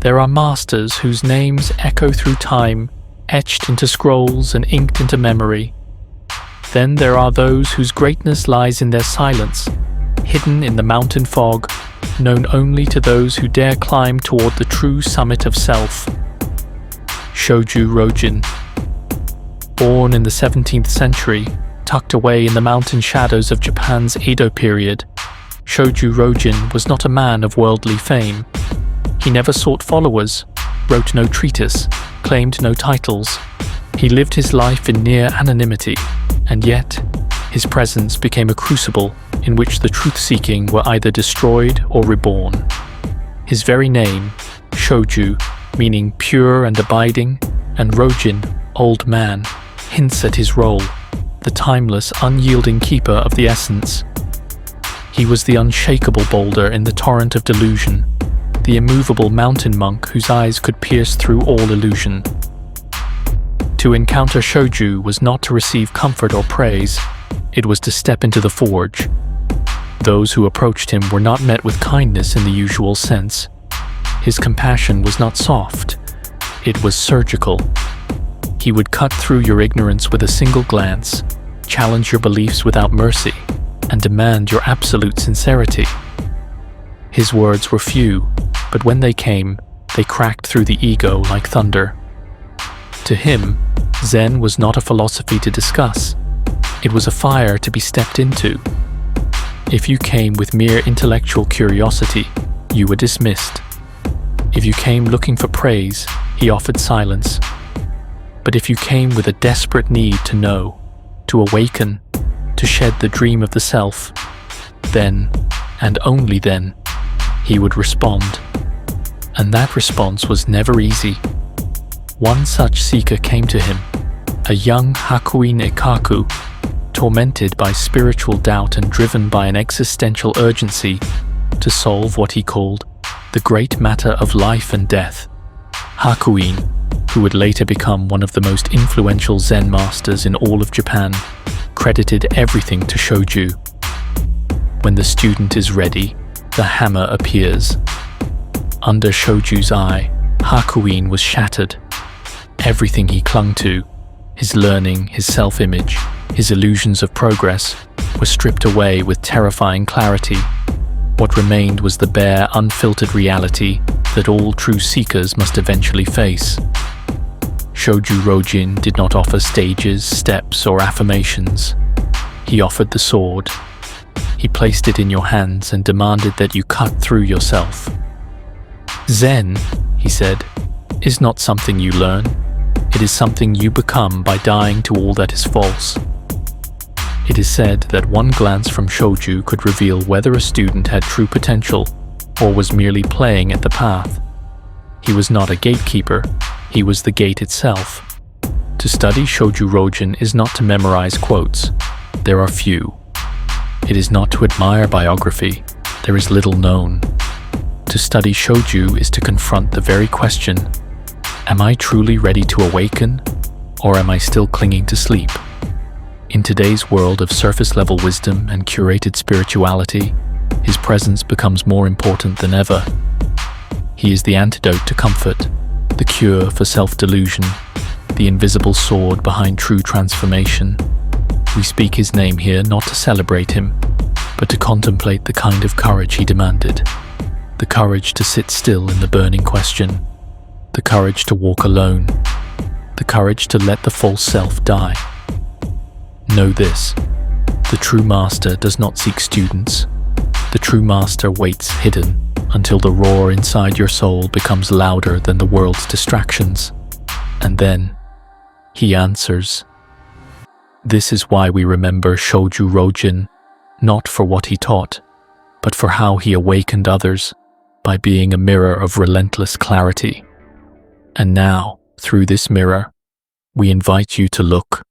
There are masters whose names echo through time, etched into scrolls and inked into memory. Then there are those whose greatness lies in their silence, hidden in the mountain fog, known only to those who dare climb toward the true summit of self. Shoju Rojin. Born in the 17th century, tucked away in the mountain shadows of Japan's Edo period, Shoju Rojin was not a man of worldly fame. He never sought followers, wrote no treatise, claimed no titles. He lived his life in near anonymity, and yet his presence became a crucible in which the truth-seeking were either destroyed or reborn. His very name, Shoju, meaning pure and abiding, and Rojin, old man, hints at his role, the timeless, unyielding keeper of the essence. He was the unshakable boulder in the torrent of delusion, the immovable mountain monk whose eyes could pierce through all illusion. To encounter Shoju was not to receive comfort or praise, it was to step into the forge. Those who approached him were not met with kindness in the usual sense. His compassion was not soft, it was surgical. He would cut through your ignorance with a single glance, challenge your beliefs without mercy, and demand your absolute sincerity. His words were few, but when they came, they cracked through the ego like thunder. To him, Zen was not a philosophy to discuss. It was a fire to be stepped into. If you came with mere intellectual curiosity, you were dismissed. If you came looking for praise, he offered silence. But if you came with a desperate need to know, to awaken, to shed the dream of the self, then, and only then, he would respond. And that response was never easy. One such seeker came to him, a young Hakuin Ekaku, tormented by spiritual doubt and driven by an existential urgency to solve what he called the great matter of life and death. Hakuin, who would later become one of the most influential Zen masters in all of Japan, credited everything to Shoju. When the student is ready, the hammer appears. Under Shoju's eye, Hakuin was shattered. Everything he clung to, his learning, his self-image, his illusions of progress, were stripped away with terrifying clarity. What remained was the bare, unfiltered reality that all true seekers must eventually face. Shoju Rojin did not offer stages, steps, or affirmations. He offered the sword. He placed it in your hands and demanded that you cut through yourself. Zen, he said, is not something you learn. It is something you become by dying to all that is false. It is said that one glance from Shoju could reveal whether a student had true potential or was merely playing at the path. He was not a gatekeeper, he was the gate itself. To study Shoju Rojin is not to memorize quotes. There are few. It is not to admire biography. There is little known. To study Shoju is to confront the very question, am I truly ready to awaken, or am I still clinging to sleep? In today's world of surface-level wisdom and curated spirituality, his presence becomes more important than ever. He is the antidote to comfort, the cure for self-delusion, the invisible sword behind true transformation. We speak his name here not to celebrate him, but to contemplate the kind of courage he demanded. The courage to sit still in the burning question. The courage to walk alone. The courage to let the false self die. Know this, the true master does not seek students. The true master waits hidden until the roar inside your soul becomes louder than the world's distractions. And then, he answers. This is why we remember Shoju Rojin, not for what he taught, but for how he awakened others by being a mirror of relentless clarity. And now, through this mirror, we invite you to look